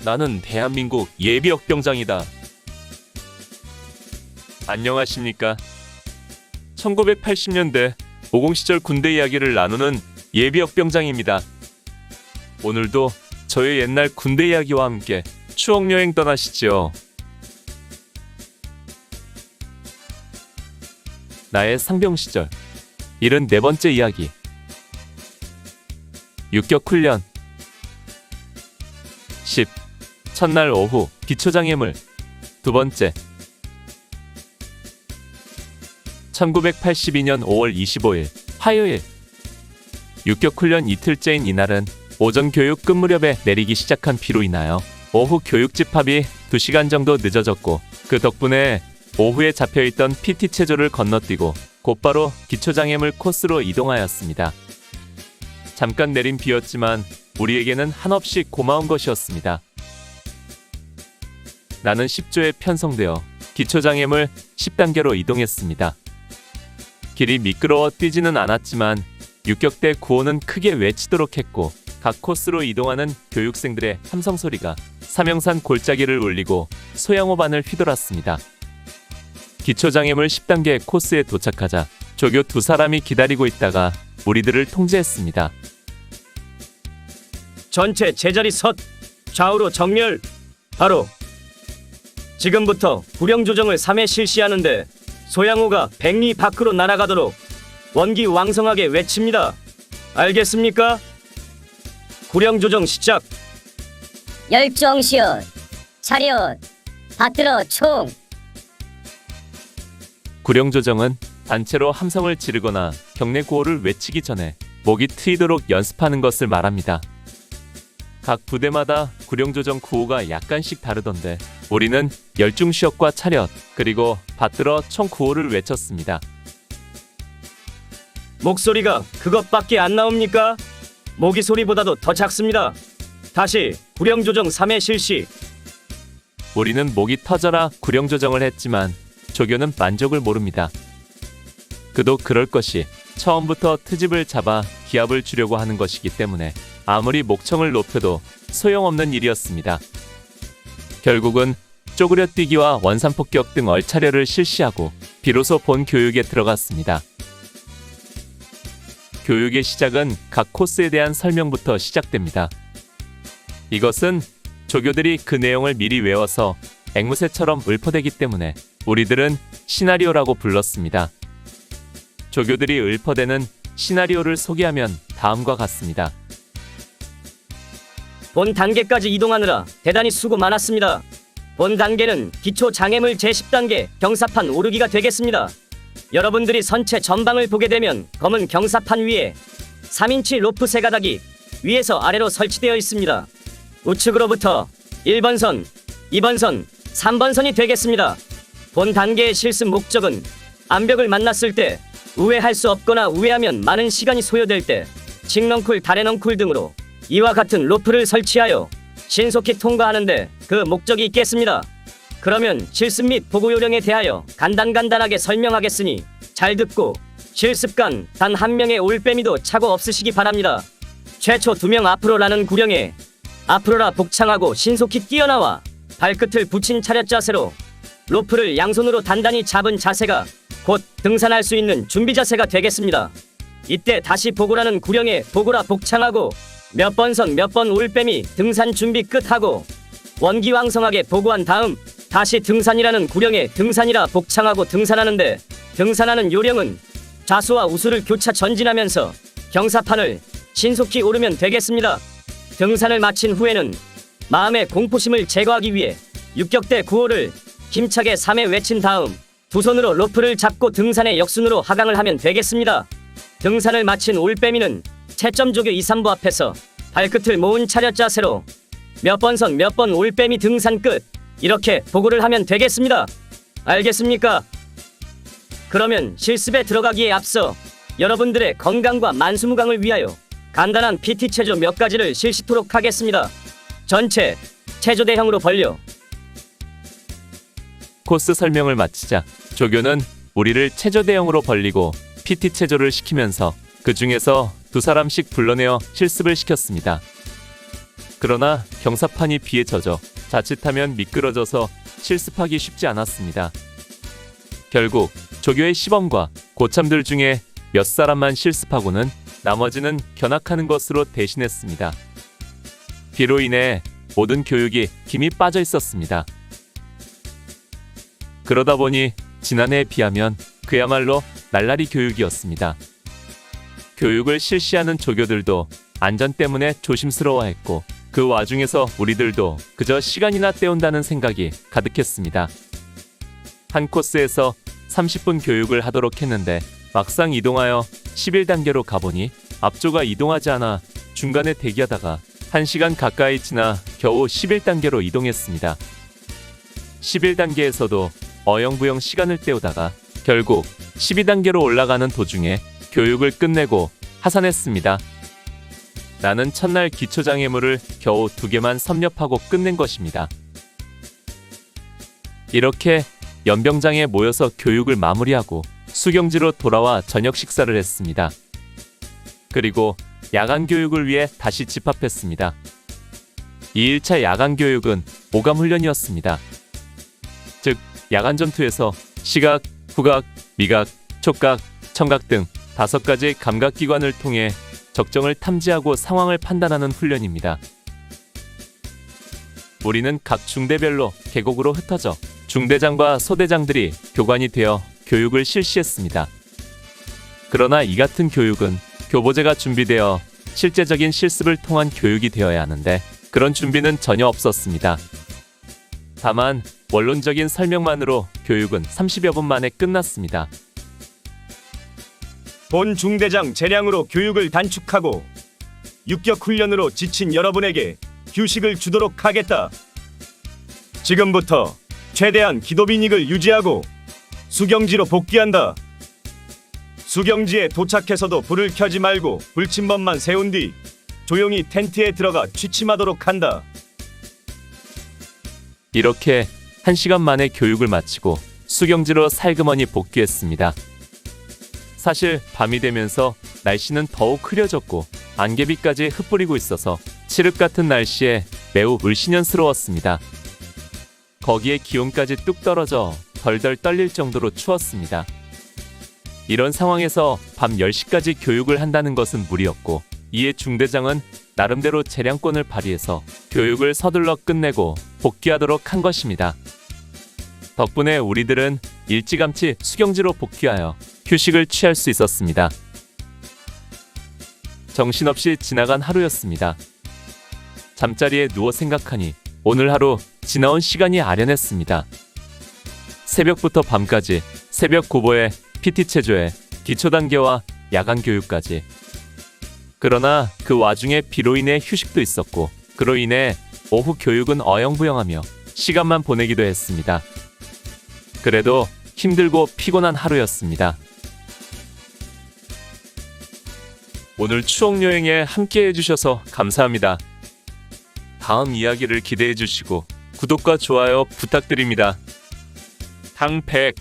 나는 대한민국 예비역병장이다. 안녕하십니까. 1980년대 50 시절 군대 이야기를 나누는 예비역병장입니다. 오늘도 저의 옛날 군대 이야기와 함께 추억여행 떠나시죠. 나의 상병 시절 74번째 이야기. 육격훈련 10. 첫날 오후 기초장애물. 두 번째. 1982년 5월 25일 화요일. 육격훈련 이틀째인 이날은 오전 교육 끝 무렵에 내리기 시작한 비로 인하여 오후 교육 집합이 2시간 정도 늦어졌고, 그 덕분에 오후에 잡혀있던 PT 체조를 건너뛰고 곧바로 기초장애물 코스로 이동하였습니다. 잠깐 내린 비였지만 우리에게는 한없이 고마운 것이었습니다. 나는 10조에 편성되어 기초장애물 10단계로 이동했습니다. 길이 미끄러워 뛰지는 않았지만 육격대 구호는 크게 외치도록 했고, 각 코스로 이동하는 교육생들의 함성 소리가 삼형산 골짜기를 울리고 소양호반을 휘돌았습니다. 기초장애물 10단계 코스에 도착하자 조교 2사람이 기다리고 있다가 우리들을 통제했습니다. 전체 제자리 섰. 좌우로 정렬. 바로 지금부터 구령 조정을 3회 실시하는데 소양호가 100리 밖으로 날아가도록 원기 왕성하게 외칩니다. 알겠습니까? 구령 조정 시작. 열정시옷 차렷 받들어 총. 구령 조정은 단체로 함성을 지르거나 격례 구호를 외치기 전에 목이 트이도록 연습하는 것을 말합니다. 각 부대마다 구령 조정 구호가 약간씩 다르던데 우리는 열중시옷과 차렷 그리고 받들어 총 구호를 외쳤습니다. 목소리가 그것밖에 안 나옵니까? 모기 소리보다도 더 작습니다. 다시 구령 조정 3회 실시. 우리는 목이 터져라 구령 조정을 했지만 조교는 만족을 모릅니다. 그도 그럴 것이 처음부터 트집을 잡아 기압을 주려고 하는 것이기 때문에 아무리 목청을 높여도 소용없는 일이었습니다. 결국은 쪼그려뛰기와 원산폭격 등 얼차려를 실시하고 비로소 본 교육에 들어갔습니다. 교육의 시작은 각 코스에 대한 설명부터 시작됩니다. 이것은 조교들이 그 내용을 미리 외워서 앵무새처럼 읊어대기 때문에 우리들은 시나리오라고 불렀습니다. 조교들이 읊어대는 시나리오를 소개하면 다음과 같습니다. 본 단계까지 이동하느라 대단히 수고 많았습니다. 본 단계는 기초 장애물 제10단계 경사판 오르기가 되겠습니다. 여러분들이 선체 전방을 보게 되면 검은 경사판 위에 3인치 로프 세 가닥이 위에서 아래로 설치되어 있습니다. 우측으로부터 1번 선, 2번 선, 3번 선이 되겠습니다. 본 단계의 실습 목적은 암벽을 만났을 때 우회할 수 없거나 우회하면 많은 시간이 소요될 때 칙넝쿨, 다래넝쿨 등으로 이와 같은 로프를 설치하여 신속히 통과하는데 그 목적이 있겠습니다. 그러면 실습 및 보고 요령에 대하여 간단하게 설명하겠으니 잘 듣고 실습관 단 한 명의 올빼미도 차고 없으시기 바랍니다. 최초 2명 앞으로라는 구령에 앞으로라 복창하고 신속히 뛰어나와 발끝을 붙인 차렷 자세로 로프를 양손으로 단단히 잡은 자세가 곧 등산할 수 있는 준비 자세가 되겠습니다. 이때 다시 보고라는 구령에 보고라 복창하고 몇 번 선 몇 번 올빼미 등산 준비 끝하고 원기왕성하게 보고한 다음 다시 등산이라는 구령에 등산이라 복창하고 등산하는데, 등산하는 요령은 좌수와 우수를 교차 전진하면서 경사판을 신속히 오르면 되겠습니다. 등산을 마친 후에는 마음의 공포심을 제거하기 위해 육격대 구호를 힘차게 3회 외친 다음 두 손으로 로프를 잡고 등산의 역순으로 하강을 하면 되겠습니다. 등산을 마친 올빼미는 채점 조교 2, 3부 앞에서 발끝을 모은 차렷 자세로 몇 번 선 몇 번 올빼미 등산 끝 이렇게 보고를 하면 되겠습니다. 알겠습니까? 그러면 실습에 들어가기에 앞서 여러분들의 건강과 만수무강을 위하여 간단한 PT 체조 몇 가지를 실시토록 하겠습니다. 전체 체조 대형으로 벌려. 코스 설명을 마치자 조교는 우리를 체조 대형으로 벌리고 PT 체조를 시키면서 그 중에서 2사람씩 불러내어 실습을 시켰습니다. 그러나 경사판이 비에 젖어 자칫하면 미끄러져서 실습하기 쉽지 않았습니다. 결국 조교의 시범과 고참들 중에 몇 사람만 실습하고는 나머지는 견학하는 것으로 대신했습니다. 비로 인해 모든 교육이 김이 빠져 있었습니다. 그러다 보니 지난해에 비하면 그야말로 날라리 교육이었습니다. 교육을 실시하는 조교들도 안전 때문에 조심스러워했고 그 와중에서 우리들도 그저 시간이나 때운다는 생각이 가득했습니다. 한 코스에서 30분 교육을 하도록 했는데 막상 이동하여 11단계로 가보니 앞조가 이동하지 않아 중간에 대기하다가 1시간 가까이 지나 겨우 11단계로 이동했습니다. 11단계에서도 어영부영 시간을 때우다가 결국 12단계로 올라가는 도중에 교육을 끝내고 하산했습니다. 나는 첫날 기초장애물을 겨우 2개만 섭렵하고 끝낸 것입니다. 이렇게 연병장에 모여서 교육을 마무리하고 수경지로 돌아와 저녁 식사를 했습니다. 그리고 야간 교육을 위해 다시 집합했습니다. 2일차 야간 교육은 오감 훈련이었습니다. 즉 야간 전투에서 시각, 후각, 미각, 촉각, 청각 등 5가지 감각기관을 통해 적정을 탐지하고 상황을 판단하는 훈련입니다. 우리는 각 중대별로 계곡으로 흩어져 중대장과 소대장들이 교관이 되어 교육을 실시했습니다. 그러나 이 같은 교육은 교보제가 준비되어 실제적인 실습을 통한 교육이 되어야 하는데 그런 준비는 전혀 없었습니다. 다만 원론적인 설명만으로 교육은 30여 분 만에 끝났습니다. 본 중대장 재량으로 교육을 단축하고 육격 훈련으로 지친 여러분에게 휴식을 주도록 하겠다. 지금부터 최대한 기도빈익을 유지하고 수경지로 복귀한다. 수경지에 도착해서도 불을 켜지 말고 불침번만 세운 뒤 조용히 텐트에 들어가 취침하도록 한다. 이렇게 1시간 만에 교육을 마치고 수경지로 살그머니 복귀했습니다. 사실 밤이 되면서 날씨는 더욱 흐려졌고 안개비까지 흩뿌리고 있어서 칠흑 같은 날씨에 매우 물신연스러웠습니다. 거기에 기온까지 뚝 떨어져 덜덜 떨릴 정도로 추웠습니다. 이런 상황에서 밤 10시까지 교육을 한다는 것은 무리였고 이에 중대장은 나름대로 재량권을 발휘해서 교육을 서둘러 끝내고 복귀하도록 한 것입니다. 덕분에 우리들은 일찌감치 수경지로 복귀하여 휴식을 취할 수 있었습니다. 정신없이 지나간 하루였습니다. 잠자리에 누워 생각하니 오늘 하루 지나온 시간이 아련했습니다. 새벽부터 밤까지 새벽 고보에 PT 체조에 기초 단계와 야간 교육까지. 그러나 그 와중에 비로 인해 휴식도 있었고 그로 인해 오후 교육은 어영부영하며 시간만 보내기도 했습니다. 그래도 힘들고 피곤한 하루였습니다. 오늘 추억여행에 함께 해주셔서 감사합니다. 다음 이야기를 기대해 주시고 구독과 좋아요 부탁드립니다. 탕백